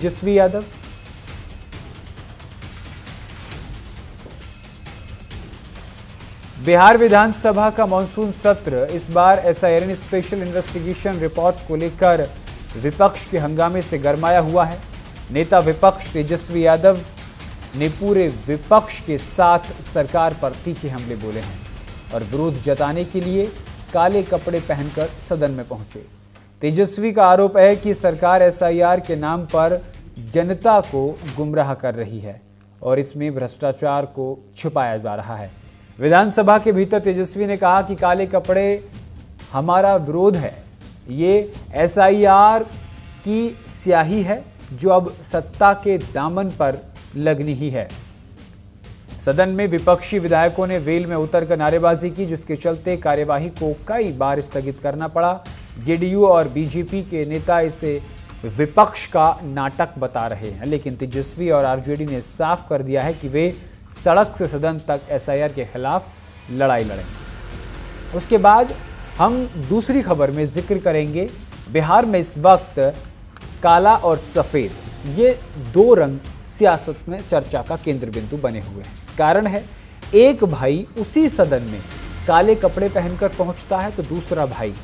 तेजस्वी यादव। बिहार विधानसभा का मॉनसून सत्र इस बार एसआईआर स्पेशल इन्वेस्टिगेशन रिपोर्ट को लेकर विपक्ष के हंगामे से गरमाया हुआ है। नेता विपक्ष तेजस्वी यादव ने पूरे विपक्ष के साथ सरकार पर तीखे हमले बोले हैं और विरोध जताने के लिए काले कपड़े पहनकर सदन में पहुंचे। तेजस्वी का आरोप है कि सरकार एसआईआर के नाम पर जनता को गुमराह कर रही है और इसमें भ्रष्टाचार को छुपाया जा रहा है। विधानसभा के भीतर तेजस्वी ने कहा कि काले कपड़े हमारा विरोध है, ये एसआईआर की स्याही है जो अब सत्ता के दामन पर लगनी ही है। सदन में विपक्षी विधायकों ने वेल में उतरकर नारेबाजी की, जिसके चलते कार्यवाही को कई बार स्थगित करना पड़ा। जेडीयू और बीजेपी के नेता इसे विपक्ष का नाटक बता रहे हैं, लेकिन तेजस्वी और आरजेडी ने साफ कर दिया है कि वे सड़क से सदन तक एसआईआर के खिलाफ लड़ाई लड़ेंगे। उसके बाद हम दूसरी खबर में जिक्र करेंगे, बिहार में इस वक्त काला और सफेद ये दो रंग सियासत में चर्चा का केंद्र बिंदु बने हुए हैं। कारण है, एक भाई उसी सदन में काले कपड़े पहनकर पहुंचता है तो दूसरा भाई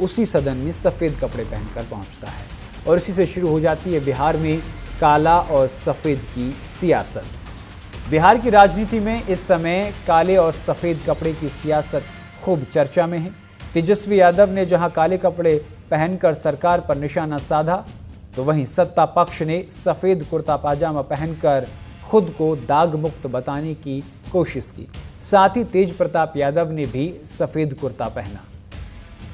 उसी सदन में सफेद कपड़े पहनकर पहुंचता है और इसी से शुरू हो जाती है बिहार में काला और सफेद की सियासत। बिहार की राजनीति में इस समय काले और सफेद कपड़े की सियासत खूब चर्चा में है। तेजस्वी यादव ने जहां काले कपड़े पहनकर सरकार पर निशाना साधा, तो वहीं सत्ता पक्ष ने सफेद कुर्ता पाजामा पहनकर खुद को दाग मुक्त बताने की कोशिश की। साथ ही तेज प्रताप यादव ने भी सफेद कुर्ता पहना।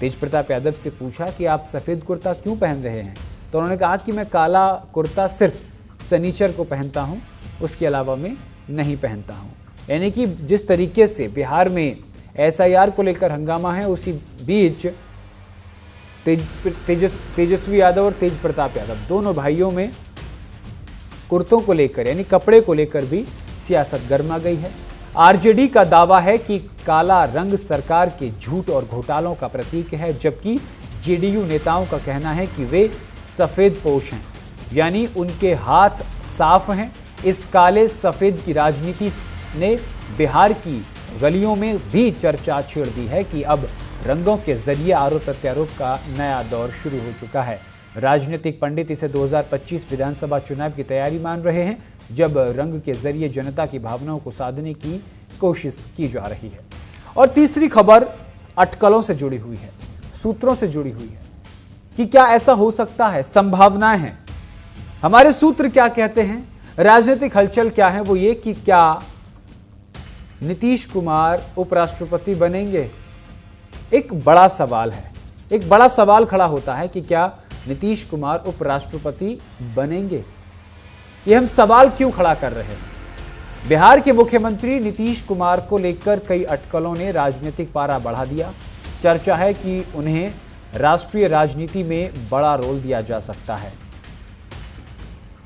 तेज प्रताप यादव से पूछा कि आप सफेद कुर्ता क्यों पहन रहे हैं, तो उन्होंने कहा कि मैं काला कुर्ता सिर्फ शनिचर को पहनता हूं, उसके अलावा मैं नहीं पहनता हूं। यानी कि जिस तरीके से बिहार में एसआईआर को लेकर हंगामा है, उसी बीच तेजस्वी यादव और तेज प्रताप यादव दोनों भाइयों में कुर्तों को लेकर यानी कपड़े को लेकर भी सियासत गर्मा गई है। आरजेडी का दावा है कि काला रंग सरकार के झूठ और घोटालों का प्रतीक है, जबकि जेडीयू नेताओं का कहना है कि वे सफेद पोश हैं, यानी उनके हाथ साफ हैं। इस काले सफेद की राजनीति ने बिहार की गलियों में भी चर्चा छेड़ दी है कि अब रंगों के जरिए आरोप प्रत्यारोप का नया दौर शुरू हो चुका है। राजनीतिक पंडित इसे 2025 विधानसभा चुनाव की तैयारी मान रहे हैं, जब रंग के जरिए जनता की भावनाओं को साधने की कोशिश की जा रही है। और तीसरी खबर अटकलों से जुड़ी हुई है, सूत्रों से जुड़ी हुई है कि क्या ऐसा हो सकता है। संभावनाएं हैं, हमारे सूत्र क्या कहते हैं, राजनीतिक हलचल क्या है, वो ये कि क्या नीतीश कुमार उपराष्ट्रपति बनेंगे। एक बड़ा सवाल है, एक बड़ा सवाल खड़ा होता है कि क्या नीतीश कुमार उपराष्ट्रपति बनेंगे। ये हम सवाल क्यों खड़ा कर रहे हैं। बिहार के मुख्यमंत्री नीतीश कुमार को लेकर कई अटकलों ने राजनीतिक पारा बढ़ा दिया। चर्चा है कि उन्हें राष्ट्रीय राजनीति में बड़ा रोल दिया जा सकता है।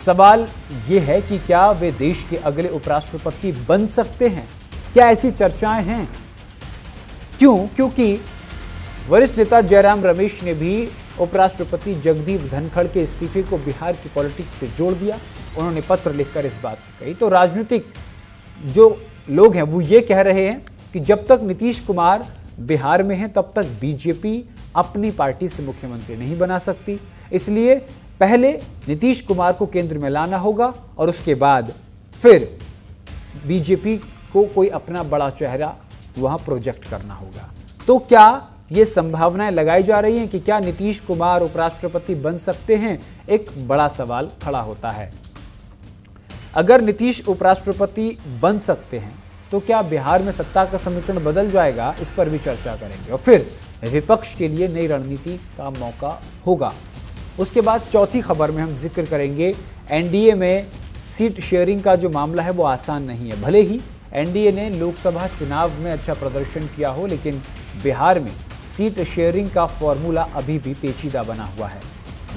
सवाल यह है कि क्या वे देश के अगले उपराष्ट्रपति बन सकते हैं, क्या ऐसी चर्चाएं हैं। क्यों? क्योंकि वरिष्ठ नेता जयराम रमेश ने भी उपराष्ट्रपति जगदीप धनखड़ के इस्तीफे को बिहार की पॉलिटिक्स से जोड़ दिया। उन्होंने पत्र लिखकर इस बात की कही। तो राजनीतिक जो लोग हैं वो ये कह रहे हैं कि जब तक नीतीश कुमार बिहार में हैं तब तक बीजेपी अपनी पार्टी से मुख्यमंत्री नहीं बना सकती, इसलिए पहले नीतीश कुमार को केंद्र में लाना होगा और उसके बाद फिर बीजेपी को कोई अपना बड़ा चेहरा वहां प्रोजेक्ट करना होगा। तो क्या ये संभावनाएं लगाई जा रही हैं कि क्या नीतीश कुमार उपराष्ट्रपति बन सकते हैं, एक बड़ा सवाल खड़ा होता है। अगर नीतीश उपराष्ट्रपति बन सकते हैं तो क्या बिहार में सत्ता का समीकरण बदल जाएगा, इस पर भी चर्चा करेंगे और फिर विपक्ष के लिए नई रणनीति का मौका होगा। उसके बाद चौथी खबर में हम जिक्र करेंगे, एनडीए में सीट शेयरिंग का जो मामला है वो आसान नहीं है। भले ही एनडीए ने लोकसभा चुनाव में अच्छा प्रदर्शन किया हो, लेकिन बिहार में सीट शेयरिंग का फॉर्मूला अभी भी पेचीदा बना हुआ है।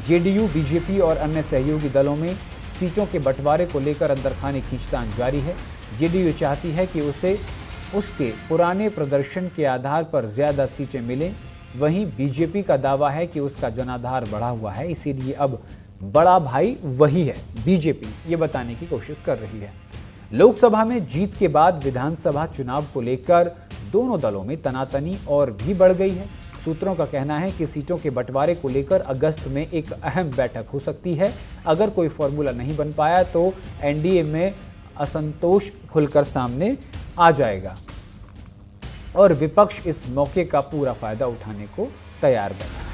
जेडीयू, बीजेपी और अन्य सहयोगी दलों में सीटों के बंटवारे को लेकर अंदरखाने खींचतान जारी है। जेडीयू चाहती है कि उसे उसके पुराने प्रदर्शन के आधार पर ज्यादा सीटें मिलें, वहीं बीजेपी का दावा है कि उसका जनाधार बढ़ा हुआ है, इसीलिए अब बड़ा भाई वही है बीजेपी, ये बताने की कोशिश कर रही है। लोकसभा में जीत के बाद विधानसभा चुनाव को लेकर दोनों दलों में तनातनी और भी बढ़ गई है। सूत्रों का कहना है कि सीटों के बंटवारे को लेकर अगस्त में एक अहम बैठक हो सकती है। अगर कोई फॉर्मूला नहीं बन पाया तो एनडीए में असंतोष खुलकर सामने आ जाएगा और विपक्ष इस मौके का पूरा फायदा उठाने को तैयार बना है।